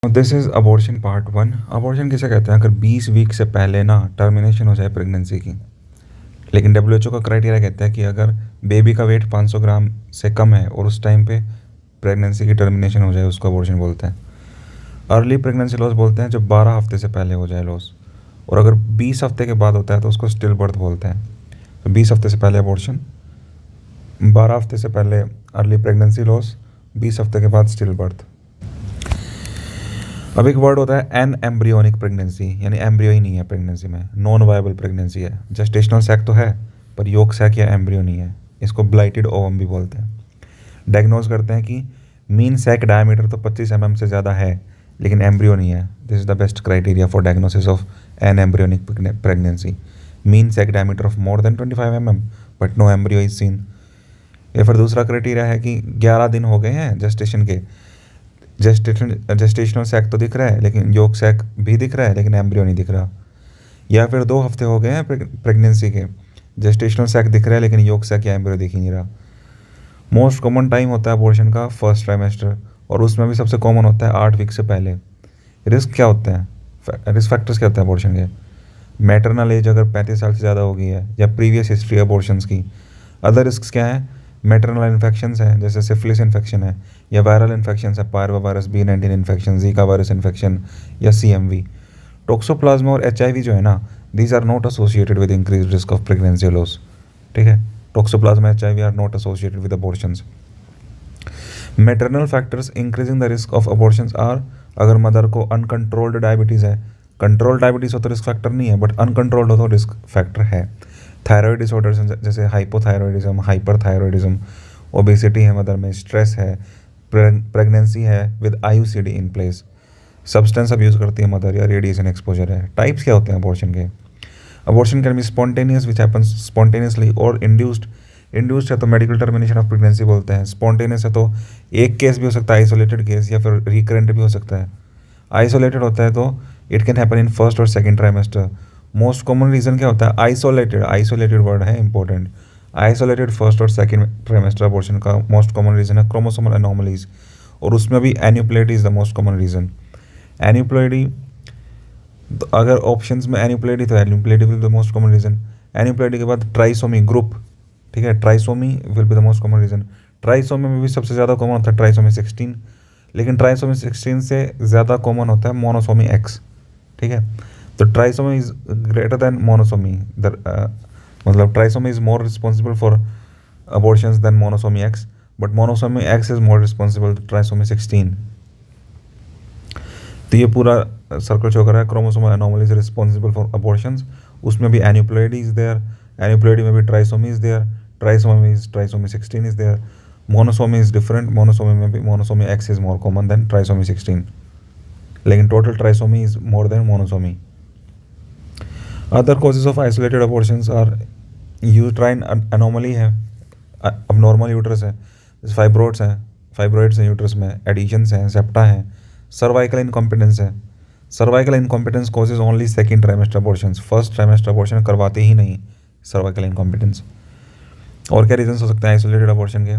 This is abortion part 1। Abortion किसे कहते हैं? अगर 20 वीक से पहले ना टर्मिनेशन हो जाए प्रेगनेंसी की। लेकिन डब्ल्यू का क्राइटेरिया कहता है कि अगर बेबी का वेट 500 ग्राम से कम है और उस टाइम पे प्रेगनेंसी की टर्मिनेशन हो जाए, उसको अबॉर्शन बोलते हैं। अर्ली प्रेगनेंसी लॉस बोलते हैं जब 12 हफ्ते से पहले हो जाए लॉस, और अगर 20 हफ्ते के बाद होता है तो उसको स्टिल बर्थ बोलते हैं। तो 20 हफ्ते से पहले अबॉर्शन, 12 हफ्ते से पहले अर्ली प्रेगनेंसी लॉस, 20 हफ्ते के बाद स्टिल बर्थ। अब एक वर्ड होता है एन एम्ब्रियोनिक प्रेगनेंसी, यानी एम्ब्रियो ही नहीं है प्रेगनेंसी में, नॉन वायबल प्रेगनेंसी है। जेस्टेशनल सैक तो है पर योक सैक या एम्ब्रियो नहीं है, इसको ब्लाइटेड ओवम भी बोलते हैं। डायग्नोज करते हैं कि मीन सैक डायमीटर तो 25 mm से ज़्यादा है लेकिन एम्ब्रियो नहीं है। This is the best criteria for diagnosis of an embryonic pregnancy. Mean sac diameter of more than 25 mm but no embryo is seen. या फिर दूसरा क्राइटेरिया है कि 11 दिन हो गए हैं जेस्टेशन के, जेस्टेशनल सैक तो दिख रहा है लेकिन योक सैक भी दिख रहा है लेकिन एम्ब्रियो नहीं दिख रहा। या फिर 2 हफ्ते हो गए हैं प्रेगनेंसी के, जेस्टेशनल सैक दिख रहा है लेकिन योक सैक या एम्ब्रियो दिख ही नहीं रहा। मोस्ट कॉमन टाइम होता है अबॉर्शन का फर्स्ट ट्राइमेस्टर, और उसमें भी सबसे कॉमन होता है 8 वीक से पहले। रिस्क क्या होते हैं, रिस्क फैक्टर्स क्या होते हैं अबॉर्शन के? मैटरनल एज अगर 35 साल से ज़्यादा हो गई है या प्रीवियस हिस्ट्री अबॉर्शंस की। अदर रिस्क क्या है? मैटरनल इन्फेक्शंस हैं जैसे सिफिलिस इन्फेक्शन है, या वायरल इन्फेक्शन है, parvovirus B19 infection, Zika virus infection या CMV। टोक्सोप्लाज्मा और HIV जो है ना, these are not associated with increase risk of pregnancy loss. ठीक है, toxoplasma HIV are not associated with abortions. Maternal factors increasing the risk of abortions are, अगर mother को uncontrolled diabetes है, control diabetes हो तो रिस्क फैक्टर नहीं है but uncontrolled हो तो रिस्क फैक्टर है। थायराइड डिसऑर्डर्स जैसे हाइपोथायरॉयडिज्म, हाइपरथायरॉयडिज्म, ओबेसिटी है मदर में, स्ट्रेस है, प्रेगनेंसी है with IUCD in place, substance abuse करती है मदर, या रेडिएशन एक्सपोजर है। टाइप्स क्या होते हैं अबॉर्शन के? Abortion can be spontaneous which happens spontaneously और इंड्यूस्ड। इंड्यूस्ड है तो मेडिकल टर्मिनेशन ऑफ प्रेगनेंसी बोलते हैं। स्पॉन्टेनियस है तो एक केस भी हो सकता है आइसोलेटेड केस, या फिर रिकरेंट भी हो सकता है। आइसोलेटेड होता है तो it can happen in first और second trimester. Most common reason क्या होता है? आइसोलेटेड, आइसोलेटेड वर्ड है इंपॉर्टेंट। आइसोलेटेड फर्स्ट और सेकंड ट्राइमेस्टर अबॉर्शन का मोस्ट कॉमन रीज़न है क्रोमोसोमल एनोमलीज, और उसमें भी aneuploidy is the most common reason. Aneuploidy, अगर ऑप्शंस में एन्यूप्लेटी तो aneuploidy will be the most common reason. Aneuploidy के बाद ट्राइसोमी ग्रुप, ठीक है, trisomy will be the most common reason. Trisomy में भी सबसे ज़्यादा कॉमन होता है ट्राइसोमी 16, लेकिन ट्राइसोमी 16 से ज़्यादा कॉमन होता है मोनोसोमी X। ठीक है, तो trisomy is greater than monosomy, मतलब trisomy is more responsible for abortions than monosomy X, but monosomy X is more responsible trisomy 16। तो ये पूरा सर्कल शो कर रहा है chromosomal anomalies responsible for abortions. उसमें भी एन्यूप्लॉइडी इज देयर, एन्यूप्लॉइडी में भी trisomy is there, trisomy 16 is there. Monosomy is different, monosomy में भी monosomy X is more common than trisomy 16, लेकिन total trisomy is more than monosomy. Other causes of isolated abortions are uterine anomaly है, अब normal uterus है, fibroids हैं, fibroids हैं uterus में, adhesions हैं, सेप्टा हैं, सर्वाइकल इनकॉम्पिटेंस है। Cervical incompetence causes only second trimester abortions, first trimester abortion करवाते ही नहीं सर्वाइकल इनकॉम्पिटेंस। और क्या रीजंस हो सकते हैं आइसोलेटेड अबॉर्शन के?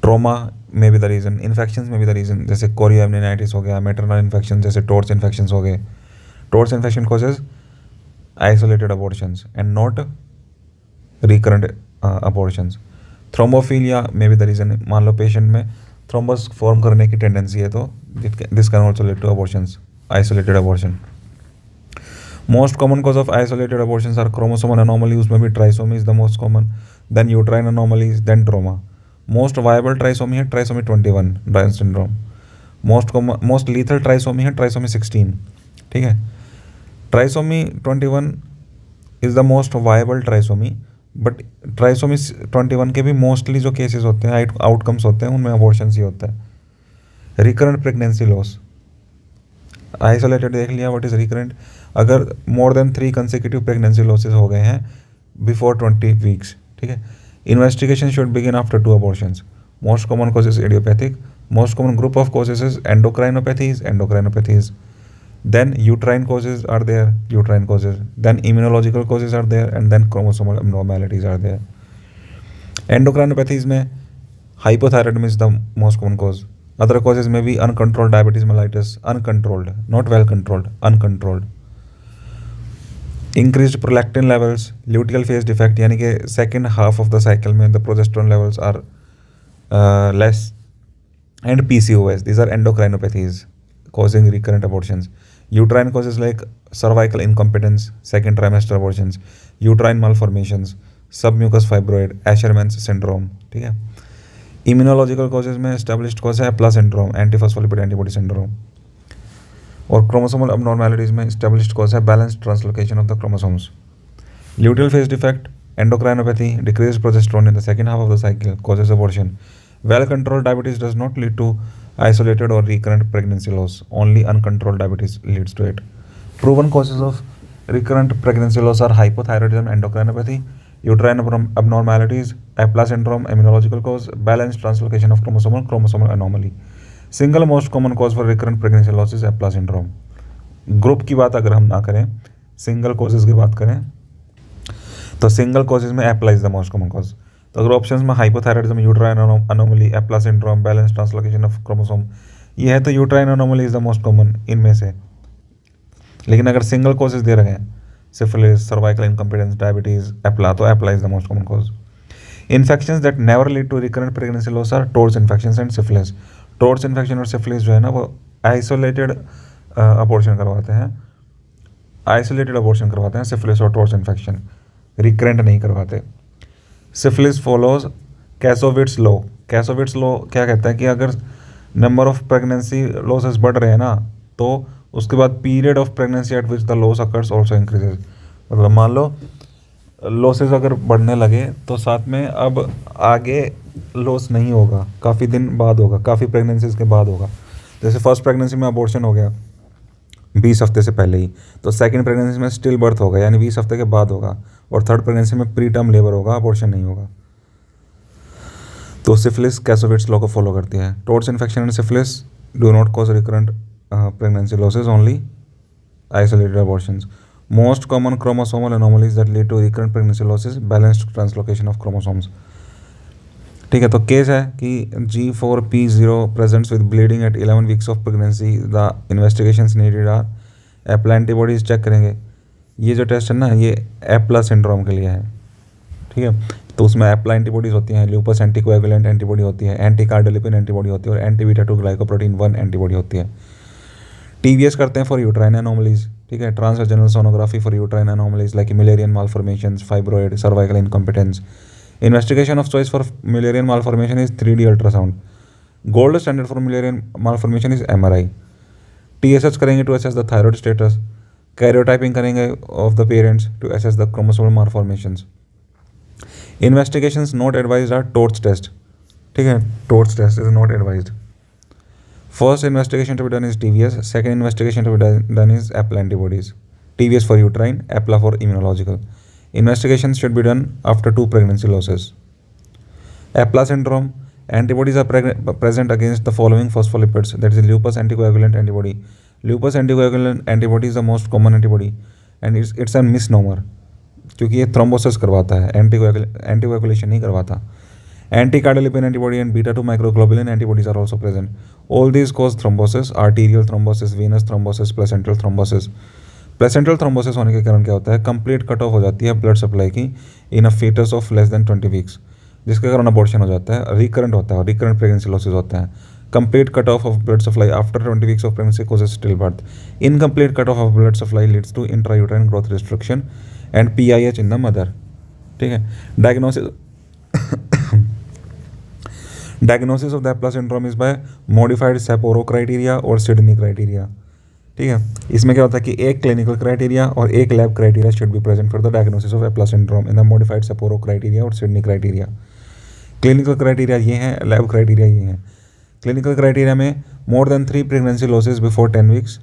ट्रोमा में भी द रीज़न, इन्फेक्शंस में भी द रीज़न, जैसे कोरियोमेनिनाइटिस हो गया, मैटरनल इन्फेक्शन जैसे टोर्स इन्फेक्शंस हो गए। Torch infection causes isolated abortions and not recurrent abortions. Thrombophilia में भी द रीज़न, मान लो पेशेंट में थ्रोम्बस फॉर्म करने की टेंडेंसी है तो this can also lead to abortions, isolated abortion. Most common cause of isolated abortions are chromosomal anomaly, उसमें भी trisomy is the most common, then uterine anomalies, then trauma. Most viable trisomy है trisomy 21 Down syndrome. Most lethal trisomy है trisomy 16। ठीक है, trisomy 21 is the most viable trisomy, but trisomy 21 के भी mostly जो cases होते हैं, आउटकम्स होते हैं, उनमें अबॉर्शंस ही होता है। रिकरेंट प्रेगनेंसी लॉस, आइसोलेटेड देख लिया, व्हाट इज रिकरेंट? अगर more than 3 consecutive pregnancy losses हो गए हैं बिफोर 20 वीक्स। ठीक है, investigation should begin after 2 abortions. Most common causes idiopathic, most common group of causes is endocrinopathies, then uterine causes are there, uterine causes, then immunological causes are there, and then chromosomal abnormalities are there. Endocrinopathies में hypothyroidism is the most common cause, Other causes may be uncontrolled diabetes mellitus, uncontrolled, not well controlled, uncontrolled. Increased prolactin levels, luteal phase defect, यानी कि second half of the cycle में the progesterone levels are less, and PCOS. These are endocrinopathies causing recurrent abortions. Uterine causes like cervical incompetence, second trimester abortions, uterine malformations, submucous fibroid, Asherman's syndrome. ठीक है. Immunological causes में established cause है एप्ला syndrome, anti-phospholipid antibody syndrome. और chromosomal abnormalities में established cause है balanced translocation of the chromosomes. Luteal phase defect, endocrinopathy, decreased progesterone in the second half of the cycle causes abortion. Well-controlled diabetes does not lead to isolated or recurrent pregnancy loss. Only uncontrolled diabetes leads to it. Proven causes of recurrent pregnancy loss are hypothyroidism, endocrinopathy, uterine abnormalities, Epla syndrome, immunological cause, balanced translocation of chromosomal anomaly. Single most common cause for recurrent pregnancy loss is Epla syndrome. Group की बात अगर हम ना करें, single causes की बात करें, तो सिंगल कॉजेज में APLA is the most common cause. तो अगर ऑप्शंस में hypothyroidism, uterine anomaly, APLA syndrome, balance translocation of chromosome, ये है तो uterine anomaly is the most common इनमें से. लेकिन अगर सिंगल कॉजेज दे रहे हैं, syphilis, cervical incompetence, diabetes, APLA, तो APLA is the most common cause. Infections that never lead to recurrent pregnancy loss are torch infections and syphilis. Torch infection और syphilis जो है ना, वो आइसोलेटेड अबॉर्शन करवाते हैं, आइसोलेटेड अबॉर्शन करवाते हैं. सिफिलिस और टोर्च इन्फेक्शन रिकरेंट नहीं करवाते. Syphilis follows Kassowitz law. Kassowitz law क्या कहता है कि अगर नंबर ऑफ प्रेगनेंसी लॉसेस बढ़ रहे हैं ना, तो उसके बाद period of pregnancy eight which the loss occurs also increases. मतलब मान लो लॉसेस अगर बढ़ने लगे तो साथ में अब आगे लॉस नहीं होगा, काफ़ी दिन बाद होगा, काफ़ी प्रेगनेंसीज के बाद होगा. जैसे फर्स्ट प्रेगनेंसी में अबॉर्शन हो गया 20 हफ्ते से पहले ही, तो सेकंड प्रेगनेंसी में स्टिल बर्थ होगा, यानी 20 हफ्ते के बाद होगा. और थर्ड प्रेगनेंसी में प्री टर्म लेबर होगा, अबॉर्शन नहीं होगा. तो सिफिलिस कैसोविट्स लॉ को फॉलो करती है. Torch infection and syphilis do not cause recurrent pregnancy losses, only isolated abortions. Most common chromosomal anomalies that lead to recurrent pregnancy losses, balanced translocation of chromosomes. ठीक है, तो case है कि G4P0 presents with bleeding at 11 weeks of pregnancy. The investigations needed are APLA antibodies check करेंगे. ये जो test है ना, ये एप्ला सिंड्रोम के लिए है. ठीक है, तो उसमें एप्ला एंटीबॉडीज होती हैं, ल्यूपस एंटीकोएगुलेंट एंटीबॉडी होती है, एंटी कार्डियोलिपिन एंटीबॉडी होती है, और एंटी बीटा 2 ग्लाइकोप्रोटीन 1 एंटीबॉडी होती है. TVS करते हैं फॉर यूट्राइन एनोमलीज. ठीक है, transvaginal sonography for uterine anomalies like Mullerian malformations, fibroid, cervical incompetence. Investigation of choice for Mullerian malformation is 3D ultrasound. Gold standard for Mullerian malformation is MRI. TSH करेंगे to assess the thyroid status. Karyotyping करेंगे of the parents to assess the chromosomal malformations. Investigations not advised are torch test. ठीक है, torch test is not advised. First investigation to be done is TVS. Second investigation to be done is Epla antibodies. TVS for uterine, Epla for immunological. Investigations should be done after 2 pregnancy losses. Epla syndrome, antibodies are present against the following phospholipids, that is lupus anticoagulant antibody. Lupus anticoagulant antibody is the most common antibody and it's a misnomer, क्योंकि ये thrombosis करवाता है, anticoagulation नहीं करवाता. Anti-cardiolipin antibody and beta-2 microglobulin antibodies are also present. All these cause thrombosis, arterial thrombosis, venous thrombosis, placental thrombosis. Placental thrombosis होने के कारण क्या होता है, कंप्लीट कट ऑफ हो जाती है ब्लड सप्लाई की in a fetus of less than 20 weeks, जिसके कारण अबॉर्शन हो जाता है, रिकरेंट होता है, रिकरेंट प्रेगनेंसी लॉसेज होते हैं. Complete cut off of blood supply after 20 weeks of pregnancy causes still birth. Incomplete cut off of blood supply leads to intrauterine growth restriction and PIH in the mother. ठीक है, diagnosis of the APLA syndrome is by modified Sapporo criteria और Sydney criteria. ठीक है, इसमें क्या होता है कि एक क्लिनिकल क्राइटेरिया और एक lab criteria should be present for the diagnosis of APLA syndrome in the modified Sapporo criteria और सिडनी क्राइटेरिया. क्लिनिकल क्राइटेरिया ये हैं, लैब क्राइटेरिया ये हैं. क्लिनिकल क्राइटेरिया में more than 3 pregnancy losses before 10 weeks,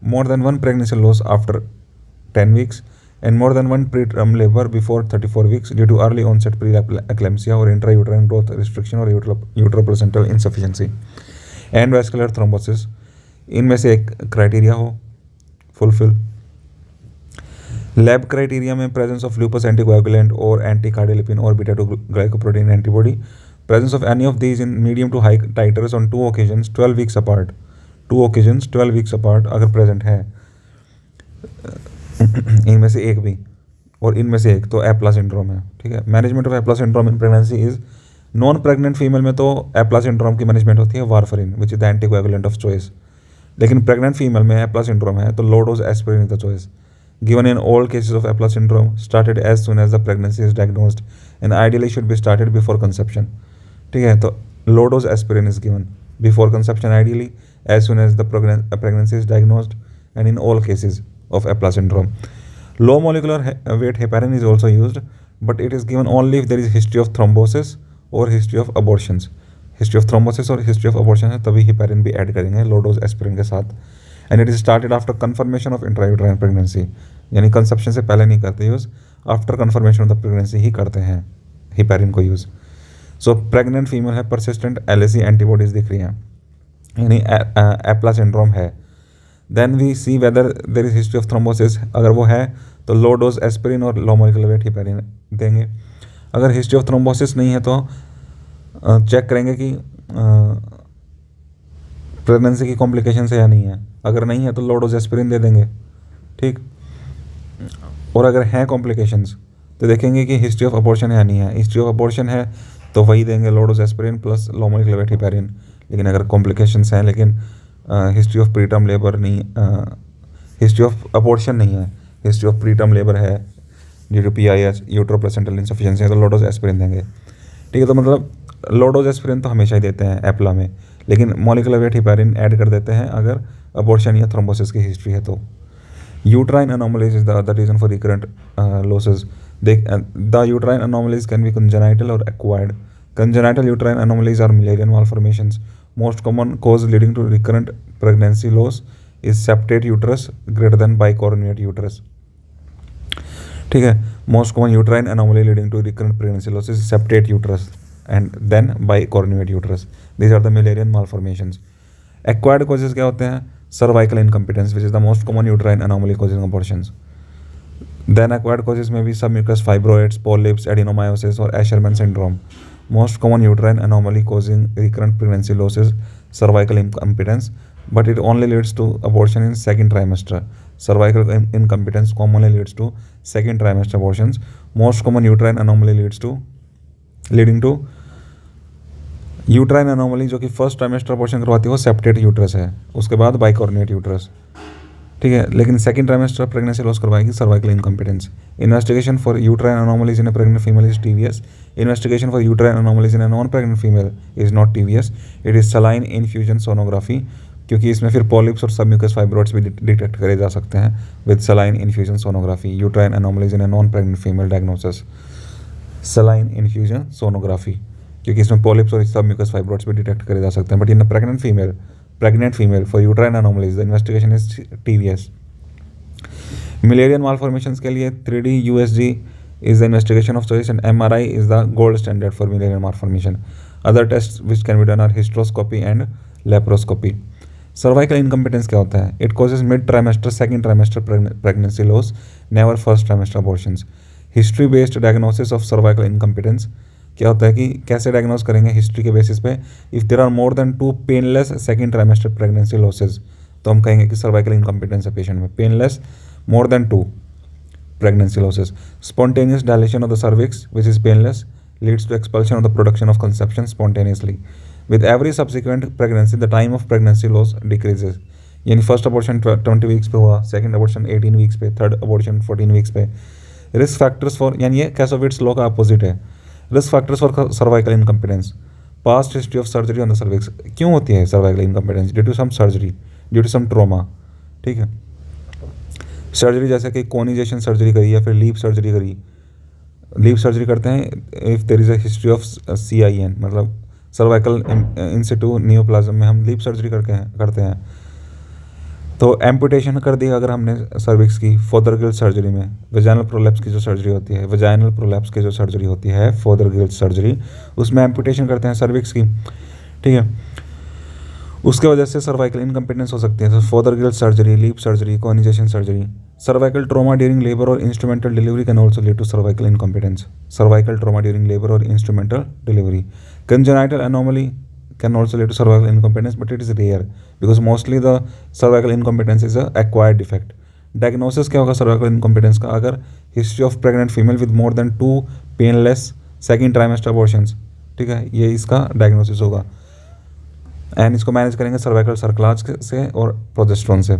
more than 1 pregnancy loss after 10 weeks, and more than 1 preterm labor before 34 weeks due to early onset preeclampsia or intrauterine growth restriction or uteroplacental insufficiency and vascular thrombosis. इनमें से एक criteria हो fulfil. Lab criteria में presence of loops anticoagulant और anti cardiolipin और beta 2 glycoprotein antibody. Presence of any of these in medium to high titers on 2 occasions 12 weeks apart, 2 occasions 12 weeks apart अगर present है इनमें से एक भी और इनमें से एक, तो एप्ला सिंड्रोम है। ठीक है, management of APLA syndrome in pregnancy is, non pregnant female में तो एप्ला सिंड्रोम की मैनेजमेंट होती है warfarin which is the anticoagulant of choice, लेकिन प्रेग्नेंट फीमेल में एप्ला सिंड्रोम है तो low dose aspirin is the choice. Given in all cases of APLA syndrome started as soon as the pregnancy is diagnosed and ideally should be started before conception. ठीक है, तो low dose aspirin is given before conception ideally as soon as the pregnancy is diagnosed and in all cases of Epla syndrome. Low molecular weight heparin is also used, but it is given only if there is history of thrombosis or history of abortions. History of thrombosis और history of abortion है तभी heparin भी add करेंगे low dose aspirin के साथ, and it is started after confirmation of intrauterine pregnancy, यानी conception से पहले नहीं करते use, after confirmation of the pregnancy ही करते हैं heparin को यूज़। So pregnant female है, persistent LAC antibodies दिख रही हैं, यानी Epla syndrome है। Then we see whether there is history of thrombosis, अगर वो है तो लो डोज एस्पिरिन और लो मोलिकुलर वेट हेपेरिन देंगे। अगर हिस्ट्री ऑफ थ्रोम्बोसिस नहीं है तो चेक करेंगे कि प्रेगनेंसी की कॉम्प्लिकेशन है या नहीं है, अगर नहीं है तो लो डोज एस्पिरिन दे देंगे। ठीक, और अगर हैं कॉम्प्लिकेशंस तो देखेंगे कि हिस्ट्री ऑफ अबॉर्शन है या नहीं है। हिस्ट्री ऑफ अबॉर्शन है तो वही देंगे low dose aspirin plus low molecular weight heparin, लेकिन अगर कॉम्प्लिकेशंस हैं लेकिन हिस्ट्री ऑफ प्रीटर्म लेबर नहीं, हिस्ट्री ऑफ अबॉर्शन नहीं है, हिस्ट्री ऑफ प्रीटर्म लेबर है due to PIS utero placental insufficiency है, तो लो डोज एस्पिरिन देंगे। ठीक है, तो मतलब लो डोज एस्पिरिन तो हमेशा ही देते हैं एप्ला में, लेकिन मोलिकुलर वेट हेपेरिन ऐड कर देते हैं अगर अबॉर्शन या थ्रोम्बोसिस की हिस्ट्री है तो। Uterine anomalies is the other reason for recurrent losses. The uterine anomalies can be congenital और acquired. Congenital uterine anomalies are Mullerian malformations. Most common cause leading to recurrent pregnancy loss is septate uterus greater than bicornuate uterus. ठीक है, most common uterine anomaly leading to recurrent pregnancy loss is septate uterus and then bicornuate uterus. These are the Mullerian malformations. Acquired causes क्या होते हैं? Cervical incompetence, which is the most common uterine anomaly causing abortions. Then acquired causes may be submucous fibroids, polyps, adenomyosis or Asherman syndrome. Most common uterine anomaly causing recurrent pregnancy loss is cervical incompetence, but it only leads to abortion in second trimester. Cervical incompetence commonly leads to second trimester abortions. Most common uterine anomaly leading to uterine anomaly जो कि first trimester abortion करवाती है वो septate uterus है, उसके बाद बाइकॉर्निएट uterus. ठीक है, लेकिन सेकंड ट्राइमेस्टर प्रेगनेंसी लॉस करवाएगी cervical incompetence. Investigation for uterine anomalies in A pregnant female is TVS. Investigation for uterine anomalies in a non pregnant female is not TVS. It is saline infusion sonography, क्योंकि इसमें फिर polyps और submucous fibroids भी detect करे जा सकते हैं with saline infusion sonography. Uterine anomalies in a non pregnant female diagnosis saline infusion sonography, क्योंकि इसमें पॉलिप्स और सबम्यूकस फाइब्रोइड्स भी डिटेक्ट करे जा सकते हैं। But in pregnant female for uterine anomalies the investigation is TVS. Mullerian malformations के लिए 3D USG is the investigation of choice and MRI is the gold standard for Mullerian malformation. Other tests which can be done are hysteroscopy and laparoscopy. Cervical incompetence क्या होता है? It causes mid trimester, second trimester pregnancy loss, never first trimester abortions. History based diagnosis of cervical incompetence क्या होता है कि कैसे diagnose करेंगे history के बेसिस पे। If there are more than 2 painless second trimester pregnancy losses तो हम कहेंगे कि सर्वाइकल इनकम्पिटेंस है पेशेंट में। Painless more than 2 pregnancy losses. Spontaneous dilation of the cervix which is painless leads to expulsion of the production of conception spontaneously. With every subsequent pregnancy the time of pregnancy loss decreases, यानी first abortion 20 weeks पे हुआ, second abortion 18 weeks पे, third abortion 14 weeks पे। Risk factors for, यानी ये Kassowitz law का opposite है। Risk factors for cervical incompetence, past history of surgery on the cervix. क्यों होती है cervical incompetence? Due to some surgery, due to some trauma. ठीक है, सर्जरी जैसे कि कोनिजेशन सर्जरी करी या फिर लीप सर्जरी करी। लीप सर्जरी करते हैं if there is a history of CIN, मतलब सर्वाइकल इन सिटू नियोप्लाज्म में हम लीप सर्जरी करते हैं। तो एम्पुटेशन कर दी अगर हमने सर्विक्स की फोदरगिल सर्जरी में, वेजाइनल प्रोलैप्स की जो सर्जरी होती है, वेजाइनल प्रोलैप्स की जो सर्जरी होती है फोदरगिल सर्जरी, उसमें एम्पुटेशन करते हैं सर्विक्स की। ठीक है, उसके वजह से सर्वाइकल इनकम्पिटेंस हो सकती है। तो Fothergill surgery, LEEP surgery, conization surgery. Cervical trauma during labour और instrumental delivery can also lead to cervical incompetence. Cervical trauma during labour और instrumental delivery. Congenital anomaly can also lead to cervical incompetence, but it is rare because mostly the cervical incompetence is a acquired defect. Diagnosis क्या होगा cervical incompetence का? अगर history of pregnant female with more than 2 painless second trimester abortions, ठीक है, ये इसका diagnosis होगा। And इसको मैनेज करेंगे सर्वाइकल सर्कलाज से और प्रोजेस्ट्रॉन से।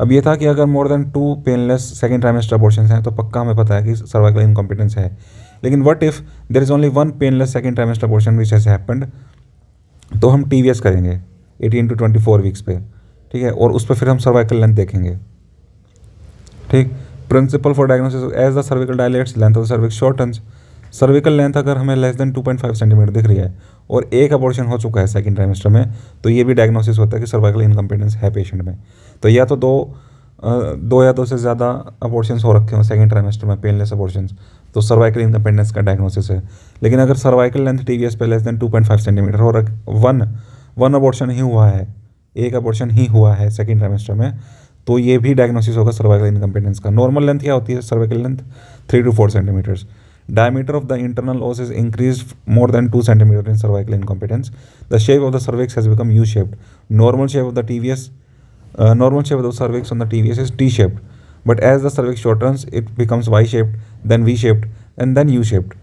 अब ये था कि अगर more than 2 painless second trimester abortion हैं तो पक्का हमें पता है कि सर्वाइकल इनकॉम्पिटेंस है। लेकिन what if there is only 1 painless second trimester abortion which has happened, तो हम TVS करेंगे 18 to 24 वीक्स पे, ठीक है, और उस पर फिर हम सर्वाइकल लेंथ देखेंगे। ठीक, principle for diagnosis as the cervical dilates length of the cervix shortens. Cervical length अगर हमें लेस देन 2.5 सेंटीमीटर दिख रही है और एक अबॉर्शन हो चुका है सेकंड ट्राइमेस्टर में, तो ये भी डायग्नोसिस होता है कि सर्वाइकल इनकम्पिटेंस है पेशेंट में। तो या तो दो या दो से ज़्यादा अबॉर्शंस हो रखे हो सेकंड ट्राइमेस्टर में, पेनलेस अबॉर्शंस, तो सर्वाइकल इनकम्पिटेंस का डायग्नोसिस है। लेकिन अगर सर्वाइकल लेंथ TVS पे लेस देन 2.5 सेंटीमीटर और वन अबॉर्शन ही हुआ है, एक अबॉर्शन ही हुआ है सेकंड ट्राइमेस्टर में, तो ये भी डायग्नोसिस होगा सर्वाइकल इनकम्पिटेंस का। नॉर्मल लेंथ क्या होती है cervical length? 3 to 4 centimetres. Diameter of the internal os is increased more than 2 centimeter in cervical incompetence. The shape of the cervix has become U-shaped. Normal shape of the cervix on the TVS is T-shaped. But as the cervix shortens, it becomes Y-shaped, then V-shaped, and then U-shaped.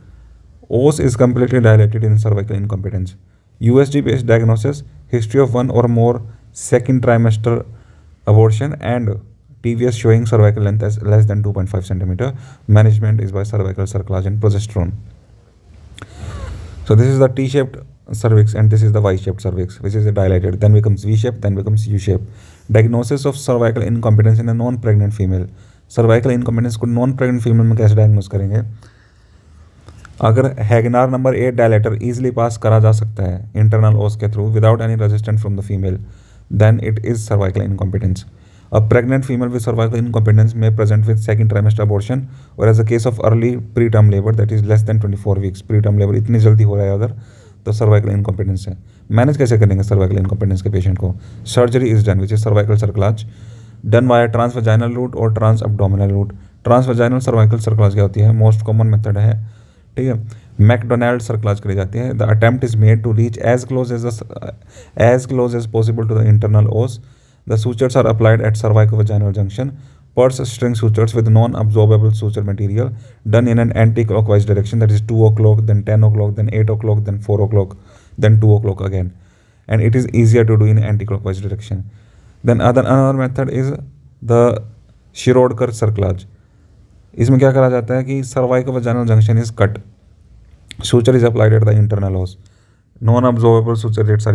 Os is completely dilated in cervical incompetence. USG-based diagnosis, history of one or more second trimester abortion, and TVS showing cervical length as less than 2.5 centimeter. Management is by cervical cerclage and progesterone. So this is the T-shaped cervix and this is the Y-shaped cervix, which is dilated, then becomes V-shaped, then becomes U-shaped. Diagnosis of cervical incompetence in a non-pregnant female. Cervical incompetence को non-pregnant female में कैसे diagnose करेंगे? अगर हैगनार number 8 dilator easily पास करा जा सकता है internal os के through without any resistance from the female, then it is cervical incompetence. A pregnant female with cervical incompetence may present with second trimester abortion, whereas a case of early preterm labor that is less than 24 weeks, preterm labor इतनी जल्दी हो रहा है अगर, तो cervical incompetence है। Manage कैसे करेंगे सर्वाइकल इनकॉम्पिटेंस के पेशेंट को? Surgery is done which is cervical cerclage, done via transvaginal route और transabdominal route. Transvaginal cervical cerclage क्या होती है? मोस्ट कॉमन मेथड है, ठीक है, मैकडोनाल्ड सर्कलाज करी जाती है। The attempt is made to reach as close as possible to the internal os. The sutures are applied at cervicovaginal junction. Purse string sutures with non-absorbable suture material done in an anti-clockwise direction, that is 2 o'clock, then 10 o'clock, then 8 o'clock, then 4 o'clock, then 2 o'clock again. And it is easier to do in anti-clockwise direction. Then another method is the Shirodkar cerclage. इसमें क्या करा जाता है कि cervicovaginal junction is cut. Suture is applied at the internal os. Non-absorbable sutures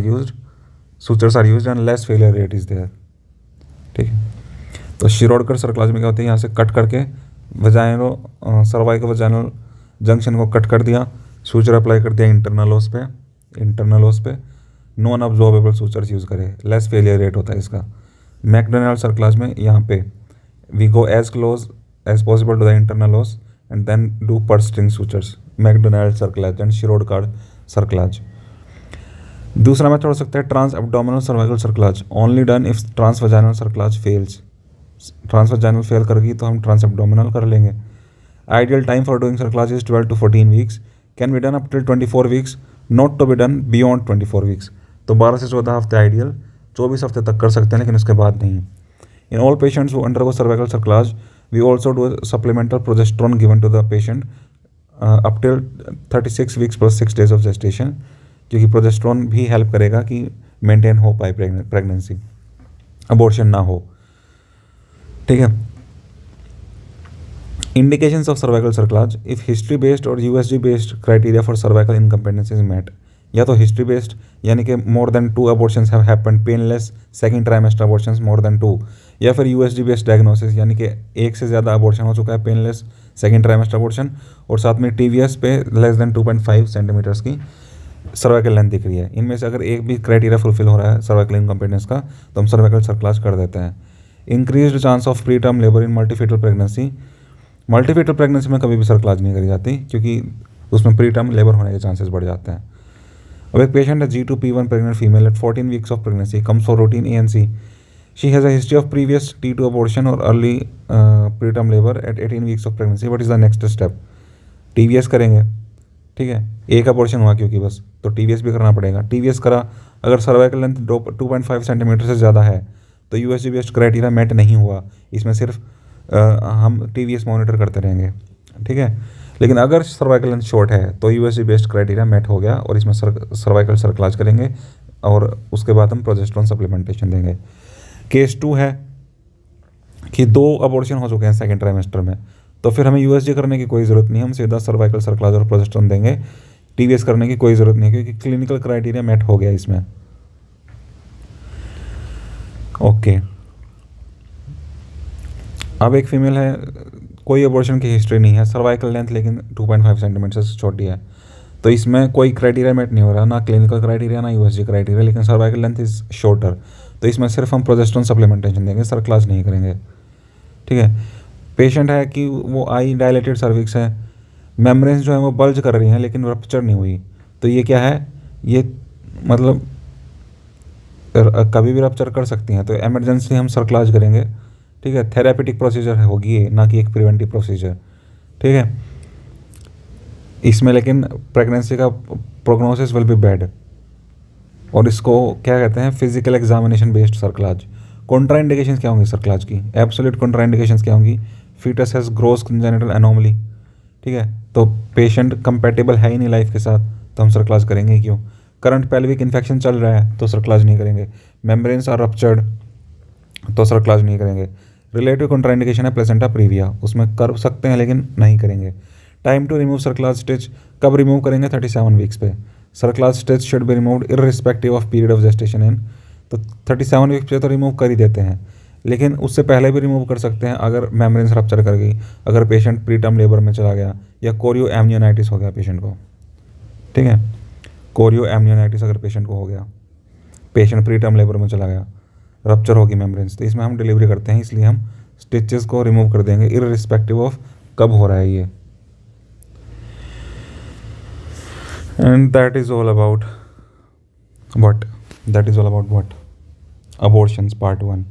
are used and less failure rate is there. ठीक है, तो शिरोडकर सर्कलाज में क्या होता है? यहाँ से कट करके सर्वाइकोवाजाइनल जंक्शन को कट कर दिया, सूचर अप्लाई कर दिया इंटरनल ओस पे, नॉन अब्जॉर्बेबल सूचर्स यूज़ करें, लेस फेलियर रेट होता है इसका। मैकडोनाल्ड सर्कलाज में यहाँ पे we go as close as possible to the internal os and then do purse string sutures, McDonald cerclage and Shirodkar cerclage. दूसरा method हो सकता है transabdominal cervical cerclage, only done if transvaginal cerclage fails. Transvaginal fail करेगी तो हम transabdominal कर लेंगे। Ideal time for doing सर्कलाज is 12 to 14 weeks, can be done up till 24 weeks, not to be done beyond 24 weeks. तो 12 से 14 हफ्ते ideal, 24 हफ्ते तक कर सकते हैं लेकिन उसके बाद नहीं। In all patients who undergo cervical cerclage we also do supplemental progesterone given to the patient up till 36 weeks plus 6 days of gestation, क्योंकि प्रोजेस्ट्रॉन भी हेल्प करेगा कि मेंटेन हो पाए प्रेगनेंसी, अबॉर्शन ना हो, ठीक है। Indications of cervical cerclage, if history based और USG based criteria for cervical incompetence is met, या तो हिस्ट्री बेस्ड यानी कि more than 2 abortions have happened, painless second trimester abortions more than 2, या फिर USG बेस्ड डायग्नोसिस यानी कि एक से ज़्यादा अबॉर्शन हो चुका है, पेनलेस सेकंड ट्राइमेस्टर अबॉर्शन, और साथ में TVS पे लेस देन 2.5 सेंटीमीटर्स की सर्वाइकल लेंथ दिख रही है। इनमें से अगर एक भी क्राइटेरिया फुलफिल हो रहा है सर्वाइकल इनकम्पिटेंस का तो हम सर्वाइकल सर्कलाज कर देते हैं। Increased chance of preterm labour in multifetal pregnancy, multifetal pregnancy में कभी भी सर्कलाज नहीं करी जाती क्योंकि उसमें प्री टर्म लेबर होने के चांसेस बढ़ जाते हैं। अब एक पेशेंट है G2P1 pregnant female at 14 weeks of pregnancy, comes for routine ANC. She has a history of previous T2 abortion और early preterm labour at 18 weeks of pregnancy. What is the next step? TVS करेंगे, ठीक है, एक abortion हुआ क्योंकि बस, तो TVS भी करना पड़ेगा। टीवीएस करा, अगर सर्वाइकल लेंथ 2.5 सेंटीमीटर से ज़्यादा है तो यूएसजी बेस्ड क्राइटेरिया मेट नहीं हुआ, इसमें सिर्फ हम टीवीएस मॉनिटर करते रहेंगे, ठीक है। लेकिन अगर सर्वाइकल लेंथ शॉर्ट है तो यूएसजी बेस्ड क्राइटेरिया मेट हो गया और इसमें सर्वाइकल सर्कलाज करेंगे और उसके बाद हम प्रोजेस्टेरोन सप्लीमेंटेशन देंगे। केस 2 है कि 2 अबॉर्शन हो चुके हैं सेकेंड ट्राइमेस्टर में, तो फिर हमें यूएसजी करने की कोई ज़रूरत नहीं है, हम सीधा सर्वाइकल सर्कलाज और प्रोजेस्टेरोन देंगे, टीवीएस करने की कोई ज़रूरत नहीं है क्योंकि क्लिनिकल क्राइटेरिया मेट हो गया इसमें। ओके, अब एक फीमेल है, कोई अबॉर्शन की हिस्ट्री नहीं है, सर्वाइकल लेंथ लेकिन 2.5 सेंटीमीटर से छोटी है, तो इसमें कोई क्राइटेरिया मेट नहीं हो रहा, ना क्लिनिकल क्राइटेरिया ना यूएसजी क्राइटेरिया, लेकिन सर्वाइकल लेंथ इज़ शॉर्टर, तो इसमें सिर्फ हम प्रोजेस्टेरोन सप्लीमेंटेशन देंगे, सर्कलाज नहीं करेंगे, ठीक है। पेशेंट है कि वो आई डायलेटेड सर्विक्स है, मेम्ब्रेन्स जो है वो बल्ज कर रही हैं लेकिन रप्चर नहीं हुई, तो ये क्या है, ये मतलब कभी भी रप्चर कर सकती हैं, तो एमरजेंसी हम सर्कलाज करेंगे, ठीक है। थेरापेटिक प्रोसीजर होगी ये, ना कि एक प्रिवेंटिव प्रोसीजर, ठीक है। इसमें लेकिन प्रेगनेंसी का प्रोग्नोसिस विल बी बैड, और इसको क्या कहते हैं, physical examination based cerclage. Contraindications क्या होंगी सर्कलाज की, एब्सोल्यूट कॉन्ट्राइंडिकेशंस क्या होंगी, foetus has gross congenital anomaly, ठीक है, तो पेशेंट कंपेटेबल है ही नहीं लाइफ के साथ, तो हम सर्कलाज करेंगे ही क्यों। करंट पेल्विक इन्फेक्शन चल रहा है तो सर्कलाज नहीं करेंगे। मेम्ब्रेन्स आर रप्चर्ड तो सर्कलाज नहीं करेंगे। रिलेटिव कॉन्ट्राइंडिकेशन है प्लेसेंटा प्रीविया, उसमें कर सकते हैं लेकिन नहीं करेंगे। Time to remove cerclage stitch, कब रिमूव करेंगे, 37 वीक्स पे। Cerclage stitch should be removed irrespective of period of gestation in, तो 37 वीक्स पे तो रिमूव कर ही देते हैं, लेकिन उससे पहले भी रिमूव कर सकते हैं अगर मेम्ब्रेन्स रप्चर कर गई, अगर पेशेंट प्रीटर्म लेबर में चला गया या कोरियो एमनियोनाइटिस हो गया पेशेंट को, ठीक है। कोरियो एमनियोनाइटिस अगर पेशेंट को हो गया, पेशेंट प्रीटर्म लेबर में चला गया, रप्चर होगी मेम्ब्रेन्स, तो इसमें हम डिलीवरी करते हैं, इसलिए हम स्टिचेस को रिमूव कर देंगे इररिस्पेक्टिव ऑफ कब हो रहा है ये। And that is all about what? That is all about what? Abortions part 1.